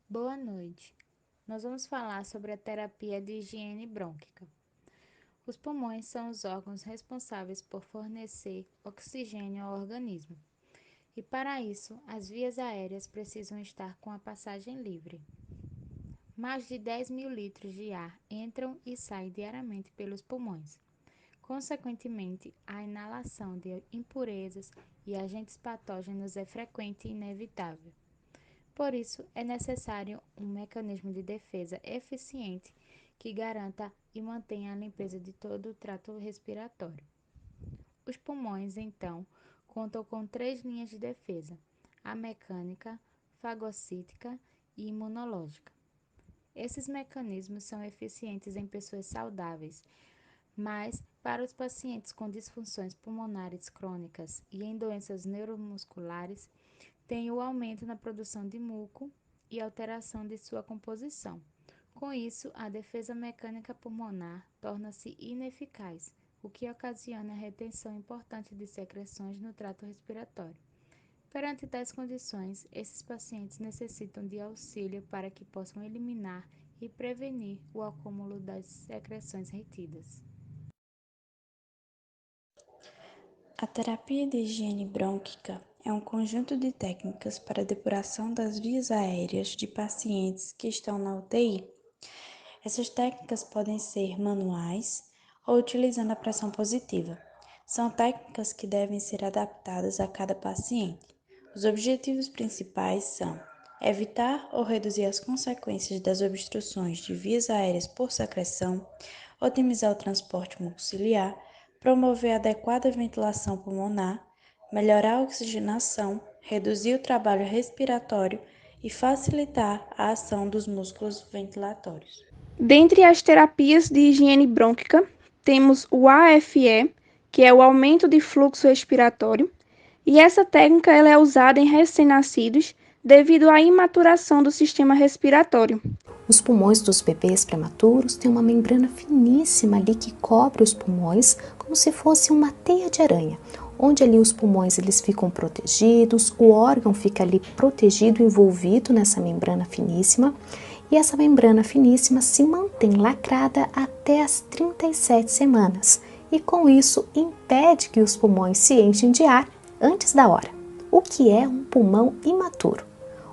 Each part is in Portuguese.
Boa noite. Nós vamos falar sobre a terapia de higiene brônquica. Os pulmões são os órgãos responsáveis por fornecer oxigênio ao organismo, e para isso, as vias aéreas precisam estar com a passagem livre. Mais de 10 mil litros de ar entram e saem diariamente pelos pulmões. Consequentemente, a inalação de impurezas e agentes patógenos é frequente e inevitável. Por isso, é necessário um mecanismo de defesa eficiente que garanta e mantenha a limpeza de todo o trato respiratório. Os pulmões, então, contam com três linhas de defesa: a mecânica, fagocítica e imunológica. Esses mecanismos são eficientes em pessoas saudáveis, mas para os pacientes com disfunções pulmonares crônicas e em doenças neuromusculares, tem o aumento na produção de muco e alteração de sua composição. Com isso, a defesa mecânica pulmonar torna-se ineficaz, o que ocasiona a retenção importante de secreções no trato respiratório. Perante tais condições, esses pacientes necessitam de auxílio para que possam eliminar e prevenir o acúmulo das secreções retidas. A terapia de higiene brônquica é um conjunto de técnicas para a depuração das vias aéreas de pacientes que estão na UTI. Essas técnicas podem ser manuais ou utilizando a pressão positiva. São técnicas que devem ser adaptadas a cada paciente. Os objetivos principais são evitar ou reduzir as consequências das obstruções de vias aéreas por secreção, otimizar o transporte mucociliar, promover adequada ventilação pulmonar, melhorar a oxigenação, reduzir o trabalho respiratório e facilitar a ação dos músculos ventilatórios. Dentre as terapias de higiene brônquica, temos o AFE, que é o aumento de fluxo respiratório, e essa técnica ela é usada em recém-nascidos devido à imaturação do sistema respiratório. Os pulmões dos bebês prematuros têm uma membrana finíssima ali que cobre os pulmões como se fosse uma teia de aranha, onde ali os pulmões eles ficam protegidos, o órgão fica ali protegido, envolvido nessa membrana finíssima, e essa membrana finíssima se mantém lacrada até as 37 semanas, e com isso impede que os pulmões se enchem de ar antes da hora. O que é um pulmão imaturo?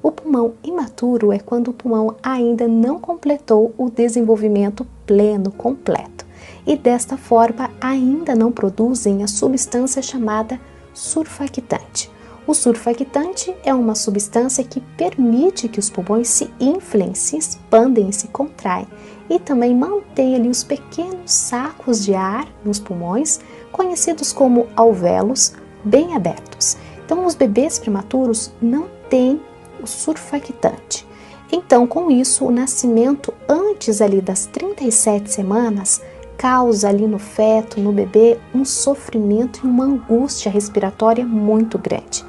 O pulmão imaturo é quando o pulmão ainda não completou o desenvolvimento pleno, completo, e desta forma ainda não produzem a substância chamada surfactante. O surfactante é uma substância que permite que os pulmões se inflem, se expandem e se contraem, e também mantém ali os pequenos sacos de ar nos pulmões, conhecidos como alvéolos, bem abertos. Então, os bebês prematuros não têm o surfactante. Então, com isso, o nascimento antes ali das 37 semanas causa ali no feto, no bebê, um sofrimento e uma angústia respiratória muito grande.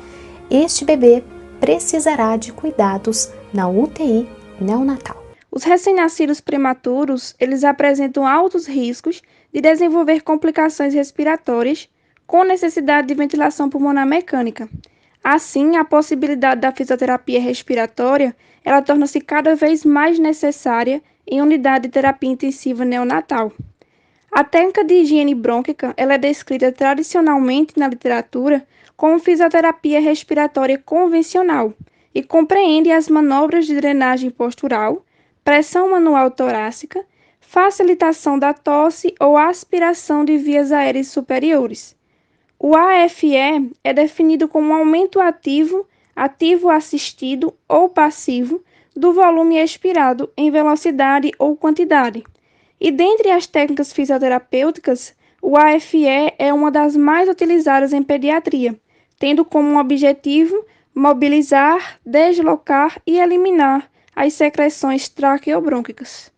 Este bebê precisará de cuidados na UTI neonatal. Os recém-nascidos prematuros, eles apresentam altos riscos de desenvolver complicações respiratórias com necessidade de ventilação pulmonar mecânica. Assim, a possibilidade da fisioterapia respiratória, ela torna-se cada vez mais necessária em unidade de terapia intensiva neonatal. A técnica de higiene brônquica, ela é descrita tradicionalmente na literatura como fisioterapia respiratória convencional e compreende as manobras de drenagem postural, pressão manual torácica, facilitação da tosse ou aspiração de vias aéreas superiores. O AFE é definido como um aumento ativo, ativo assistido ou passivo do volume expirado em velocidade ou quantidade. E dentre as técnicas fisioterapêuticas, o AFE é uma das mais utilizadas em pediatria, tendo como um objetivo mobilizar, deslocar e eliminar as secreções traqueobrônquicas.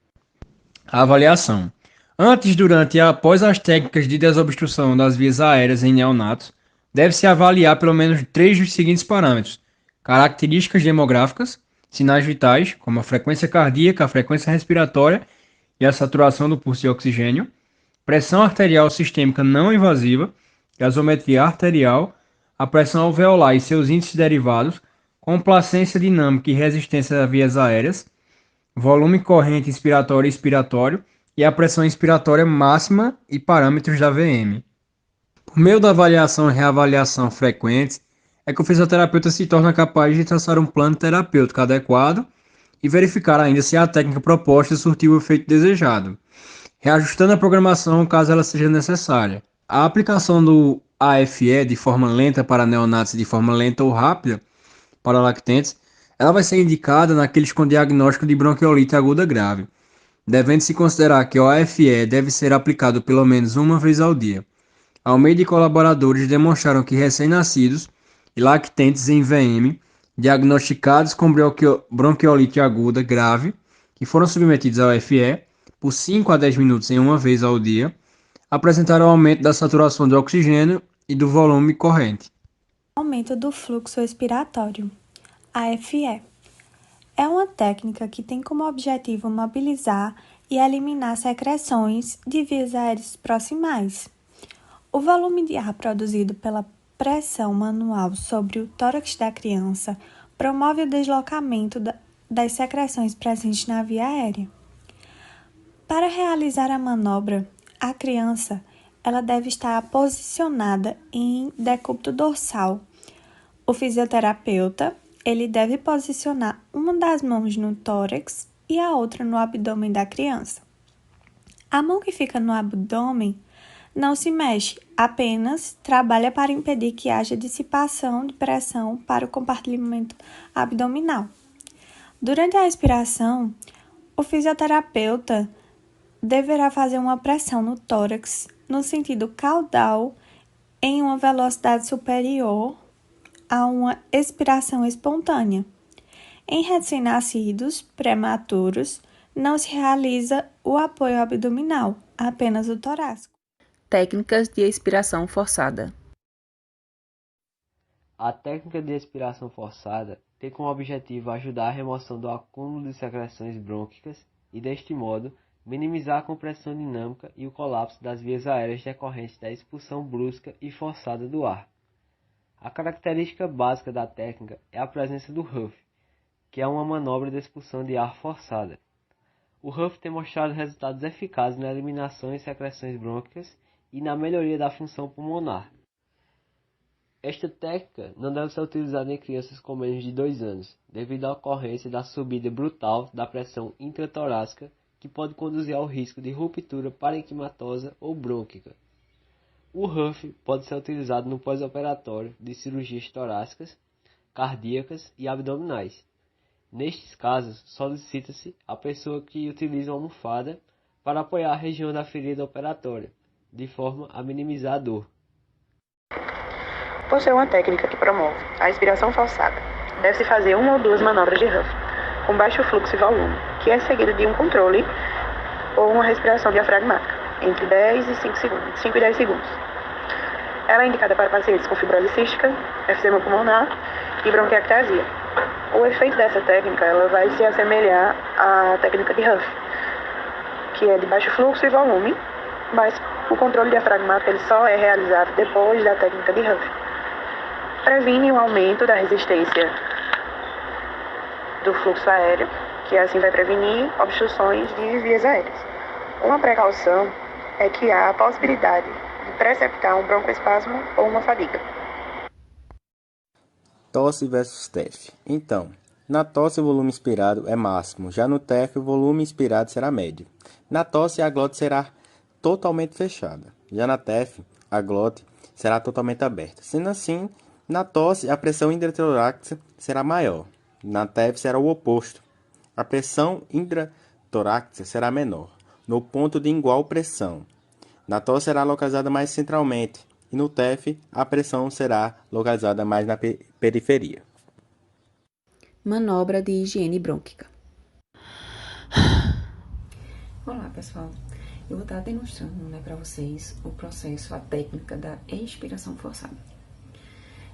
Avaliação. Antes, durante e após as técnicas de desobstrução das vias aéreas em neonatos, deve-se avaliar pelo menos três dos seguintes parâmetros: características demográficas, sinais vitais, como a frequência cardíaca, a frequência respiratória e a saturação do pulso de oxigênio, pressão arterial sistêmica não invasiva, gasometria arterial, a pressão alveolar e seus índices derivados, complacência dinâmica e resistência a vias aéreas, volume corrente inspiratório e expiratório e a pressão inspiratória máxima e parâmetros da VM. Por meio da avaliação e reavaliação frequentes, é que o fisioterapeuta se torna capaz de traçar um plano terapêutico adequado e verificar ainda se a técnica proposta surtiu o efeito desejado, reajustando a programação caso ela seja necessária. A aplicação do AFE de forma lenta para neonatos e de forma lenta ou rápida para lactentes, ela vai ser indicada naqueles com diagnóstico de bronquiolite aguda grave, devendo-se considerar que o AFE deve ser aplicado pelo menos uma vez ao dia. Almeida e colaboradores demonstraram que recém-nascidos e lactentes em VM, diagnosticados com bronquiolite aguda grave, que foram submetidos ao FE por 5 a 10 minutos em uma vez ao dia, apresentaram aumento da saturação de oxigênio e do volume corrente. Aumento do fluxo expiratório. AFE é uma técnica que tem como objetivo mobilizar e eliminar secreções de vias aéreas proximais. O volume de ar produzido pela pressão manual sobre o tórax da criança promove o deslocamento das secreções presentes na via aérea. Para realizar a manobra, a criança ela deve estar posicionada em decúbito dorsal. O fisioterapeuta ele deve posicionar uma das mãos no tórax e a outra no abdômen da criança. A mão que fica no abdômen não se mexe, apenas trabalha para impedir que haja dissipação de pressão para o compartimento abdominal. Durante a expiração, o fisioterapeuta deverá fazer uma pressão no tórax no sentido caudal em uma velocidade superior a uma expiração espontânea. Em recém-nascidos prematuros, não se realiza o apoio abdominal, apenas o torácico. Técnicas de expiração forçada. A técnica de expiração forçada tem como objetivo ajudar a remoção do acúmulo de secreções brônquicas e, deste modo, minimizar a compressão dinâmica e o colapso das vias aéreas decorrentes da expulsão brusca e forçada do ar. A característica básica da técnica é a presença do Huff, que é uma manobra de expulsão de ar forçada. O Huff tem mostrado resultados eficazes na eliminação de secreções brônquicas e na melhoria da função pulmonar. Esta técnica não deve ser utilizada em crianças com menos de 2 anos, devido à ocorrência da subida brutal da pressão intratorácica, que pode conduzir ao risco de ruptura parenquimatosa ou brônquica. O Huff pode ser utilizado no pós-operatório de cirurgias torácicas, cardíacas e abdominais. Nestes casos, solicita-se a pessoa que utilize uma almofada para apoiar a região da ferida operatória, de forma a minimizar a dor. Por ser uma técnica que promove a expiração forçada, deve-se fazer uma ou duas manobras de Huff, com baixo fluxo e volume, que é seguida de um controle ou uma respiração diafragmática, entre 10 e 10 segundos. Ela é indicada para pacientes com fibrose cística, efisema pulmonar e bronquiectasia. O efeito dessa técnica ela vai se assemelhar à técnica de Huff, que é de baixo fluxo e volume, mas o controle diafragmático ele só é realizado depois da técnica de Huff. Previne o aumento da resistência do fluxo aéreo, que assim vai prevenir obstruções de vias aéreas. Uma precaução é que há a possibilidade de preceptar um broncoespasmo ou uma fadiga. Tosse versus TEF. Então, na tosse o volume inspirado é máximo, já no TEF o volume inspirado será médio. Na tosse a glote será totalmente fechada, já na TEF a glote será totalmente aberta. Sendo assim, na tosse a pressão intratorácica será maior, na TEF será o oposto. A pressão intratorácica será menor, no ponto de igual pressão. Na tosse será localizada mais centralmente, e no TEF a pressão será localizada mais na periferia. Manobra de higiene brônquica. Olá pessoal, eu vou estar demonstrando para vocês o processo, a técnica da expiração forçada.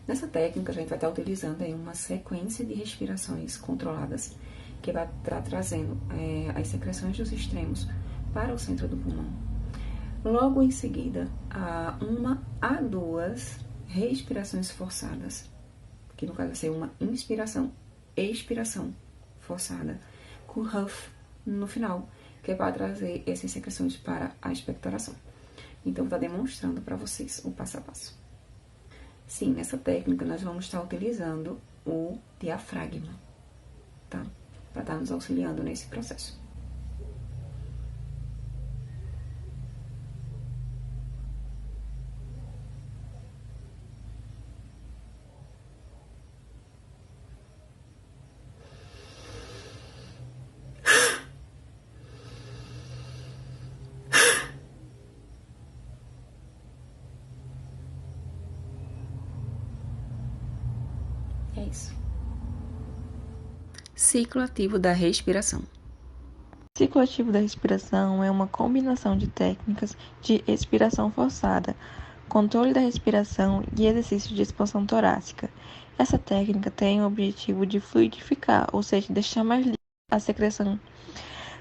Nessa técnica a gente vai estar utilizando aí uma sequência de respirações controladas que vai estar trazendo as secreções dos extremos para o centro do pulmão. Logo em seguida, há 1 a 2 respirações forçadas, que no caso vai ser uma inspiração, expiração forçada, com huff no final, que é para trazer essas secreções para a expectoração. Então, vou estar demonstrando para vocês o passo a passo. Sim, nessa técnica nós vamos estar utilizando o diafragma, tá? Para estar nos auxiliando nesse processo. É isso. Ciclo ativo da respiração. O ciclo ativo da respiração é uma combinação de técnicas de expiração forçada, controle da respiração e exercício de expansão torácica. Essa técnica tem o objetivo de fluidificar, ou seja, deixar mais líquida a secreção,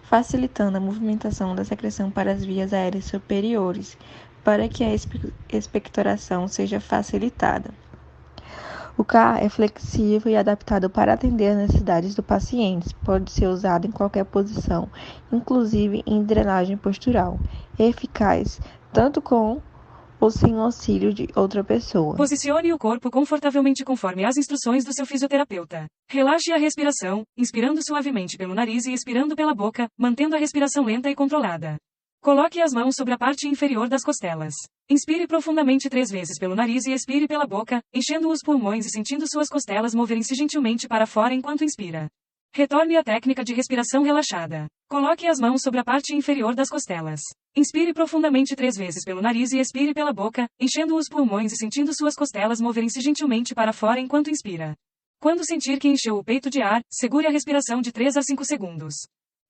facilitando a movimentação da secreção para as vias aéreas superiores, para que a expectoração seja facilitada. O CA é flexível e adaptado para atender as necessidades do paciente. Pode ser usado em qualquer posição, inclusive em drenagem postural. É eficaz tanto com ou sem o auxílio de outra pessoa. Posicione o corpo confortavelmente conforme as instruções do seu fisioterapeuta. Relaxe a respiração, inspirando suavemente pelo nariz e expirando pela boca, mantendo a respiração lenta e controlada. Coloque as mãos sobre a parte inferior das costelas. Inspire profundamente 3 vezes pelo nariz e expire pela boca, enchendo os pulmões e sentindo suas costelas moverem-se gentilmente para fora enquanto inspira. Retorne à técnica de respiração relaxada. Coloque as mãos sobre a parte inferior das costelas. Inspire profundamente 3 vezes pelo nariz e expire pela boca, enchendo os pulmões e sentindo suas costelas moverem-se gentilmente para fora enquanto inspira. Quando sentir que encheu o peito de ar, segure a respiração de 3 a 5 segundos.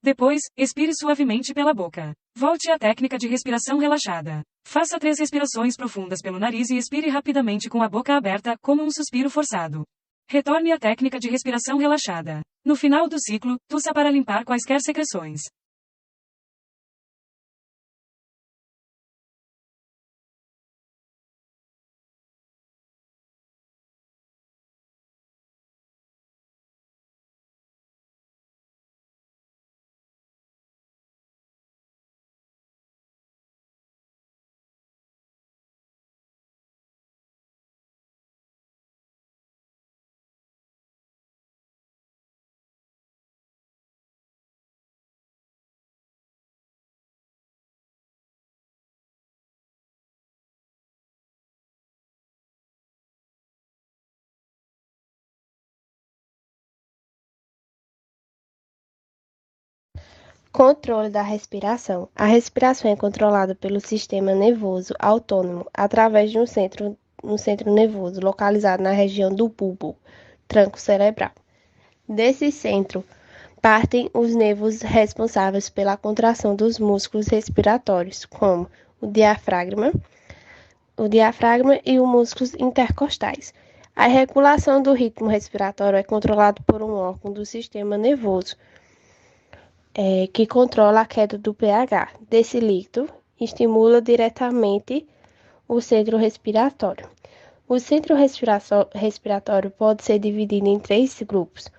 Depois, expire suavemente pela boca. Volte à técnica de respiração relaxada. Faça 3 respirações profundas pelo nariz e expire rapidamente com a boca aberta, como um suspiro forçado. Retorne à técnica de respiração relaxada. No final do ciclo, tussa para limpar quaisquer secreções. Controle da respiração. A respiração é controlada pelo sistema nervoso autônomo através de um centro nervoso localizado na região do bulbo, tronco cerebral. Desse centro partem os nervos responsáveis pela contração dos músculos respiratórios, como o diafragma e os músculos intercostais. A regulação do ritmo respiratório é controlada por um órgão do sistema nervoso, que controla a queda do pH desse líquido, estimula diretamente o centro respiratório. O centro respiratório pode ser dividido em 3 grupos.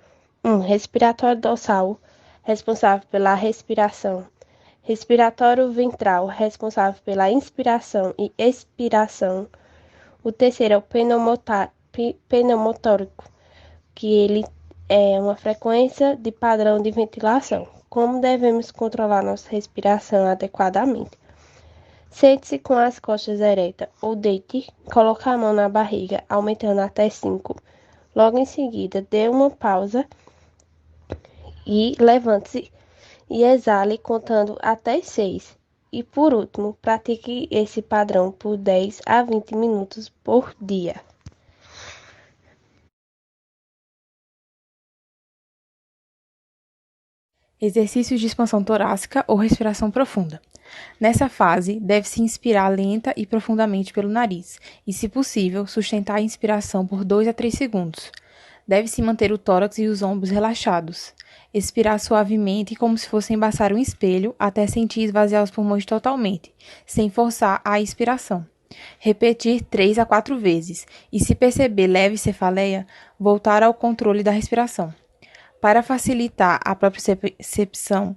Respiratório dorsal, responsável pela respiração. Respiratório ventral, responsável pela inspiração e expiração. O terceiro é o pneumotórico, que ele é uma frequência de padrão de ventilação. Como devemos controlar nossa respiração adequadamente? Sente-se com as costas eretas ou deite, coloque a mão na barriga, aumentando até 5. Logo em seguida, dê uma pausa e levante-se e exale contando até 6. E por último, pratique esse padrão por 10 a 20 minutos por dia. Exercícios de expansão torácica ou respiração profunda. Nessa fase, deve-se inspirar lenta e profundamente pelo nariz e, se possível, sustentar a inspiração por 2 a 3 segundos. Deve-se manter o tórax e os ombros relaxados. Expirar suavemente como se fosse embaçar um espelho até sentir esvaziar os pulmões totalmente, sem forçar a expiração. Repetir 3 a 4 vezes e, se perceber leve cefaleia, voltar ao controle da respiração. Para facilitar a propriocepção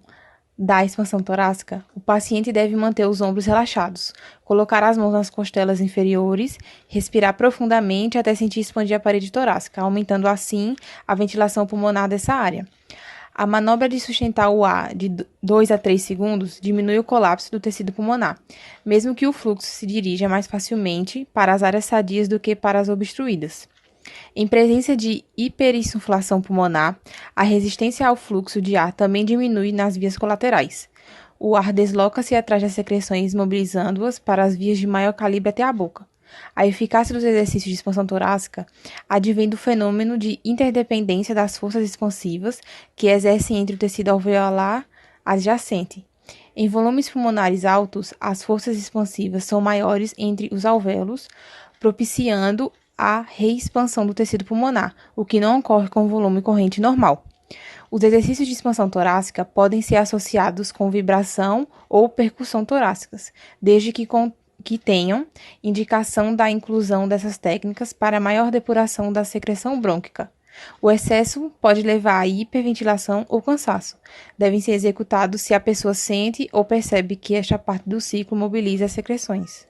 da expansão torácica, o paciente deve manter os ombros relaxados, colocar as mãos nas costelas inferiores, respirar profundamente até sentir expandir a parede torácica, aumentando assim a ventilação pulmonar dessa área. A manobra de sustentar o ar de 2 a 3 segundos diminui o colapso do tecido pulmonar, mesmo que o fluxo se dirija mais facilmente para as áreas sadias do que para as obstruídas. Em presença de hiperinsuflação pulmonar, a resistência ao fluxo de ar também diminui nas vias colaterais. O ar desloca-se atrás das secreções, mobilizando-as para as vias de maior calibre até a boca. A eficácia dos exercícios de expansão torácica advém do fenômeno de interdependência das forças expansivas que exercem entre o tecido alveolar adjacente. Em volumes pulmonares altos, as forças expansivas são maiores entre os alvéolos, propiciando a reexpansão do tecido pulmonar, o que não ocorre com o volume corrente normal. Os exercícios de expansão torácica podem ser associados com vibração ou percussão torácicas, desde que tenham indicação da inclusão dessas técnicas para maior depuração da secreção brônquica. O excesso pode levar a hiperventilação ou cansaço. Devem ser executados se a pessoa sente ou percebe que esta parte do ciclo mobiliza as secreções.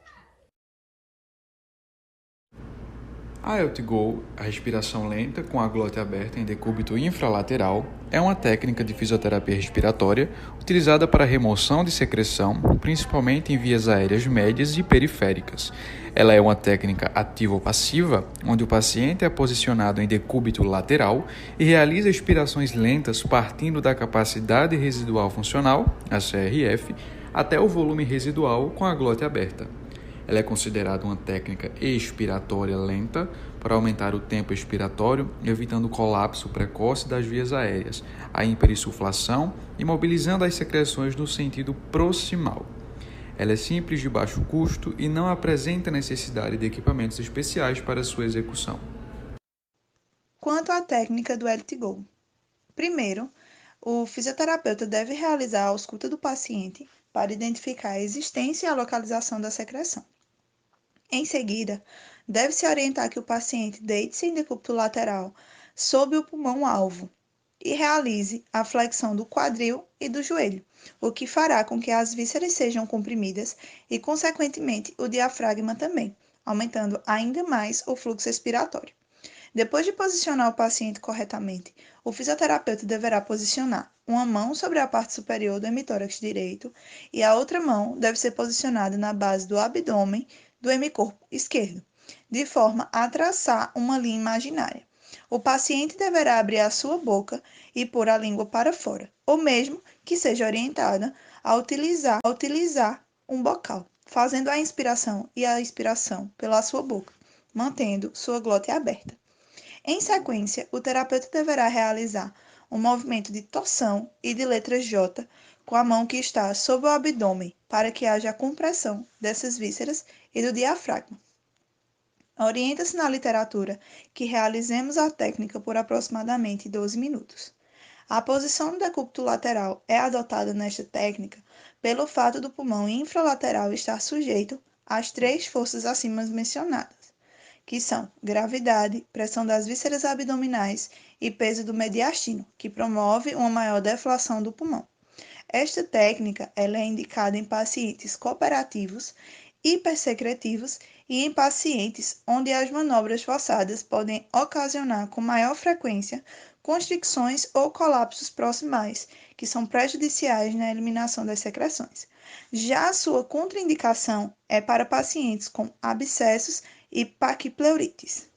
A Eltigo, a respiração lenta com a glote aberta em decúbito infralateral, é uma técnica de fisioterapia respiratória utilizada para remoção de secreção, principalmente em vias aéreas médias e periféricas. Ela é uma técnica ativa ou passiva, onde o paciente é posicionado em decúbito lateral e realiza expirações lentas partindo da capacidade residual funcional, a CRF, até o volume residual com a glote aberta. Ela é considerada uma técnica expiratória lenta para aumentar o tempo expiratório, evitando o colapso precoce das vias aéreas, a hiperinsuflação e mobilizando as secreções no sentido proximal. Ela é simples, de baixo custo e não apresenta necessidade de equipamentos especiais para sua execução. Quanto à técnica do Eltigo. Primeiro, o fisioterapeuta deve realizar a ausculta do paciente para identificar a existência e a localização da secreção. Em seguida, deve-se orientar que o paciente deite-se em decúbito lateral sob o pulmão-alvo e realize a flexão do quadril e do joelho, o que fará com que as vísceras sejam comprimidas e, consequentemente, o diafragma também, aumentando ainda mais o fluxo expiratório. Depois de posicionar o paciente corretamente, o fisioterapeuta deverá posicionar uma mão sobre a parte superior do hemitórax direito e a outra mão deve ser posicionada na base do abdômen do hemicorpo esquerdo, de forma a traçar uma linha imaginária. O paciente deverá abrir a sua boca e pôr a língua para fora, ou mesmo que seja orientada a utilizar um bocal, fazendo a inspiração e a expiração pela sua boca, mantendo sua glote aberta. Em sequência, o terapeuta deverá realizar um movimento de torção e de letra J com a mão que está sobre o abdômen, para que haja a compressão dessas vísceras e do diafragma. Orienta-se na literatura que realizemos a técnica por aproximadamente 12 minutos. A posição do decúbito lateral é adotada nesta técnica pelo fato do pulmão infralateral estar sujeito às 3 forças acima mencionadas, que são gravidade, pressão das vísceras abdominais e peso do mediastino, que promove uma maior deflação do pulmão. Esta técnica ela é indicada em pacientes cooperativos, hipersecretivos e em pacientes onde as manobras forçadas podem ocasionar com maior frequência constricções ou colapsos proximais, que são prejudiciais na eliminação das secreções. Já a sua contraindicação é para pacientes com abscessos e paquipleurites.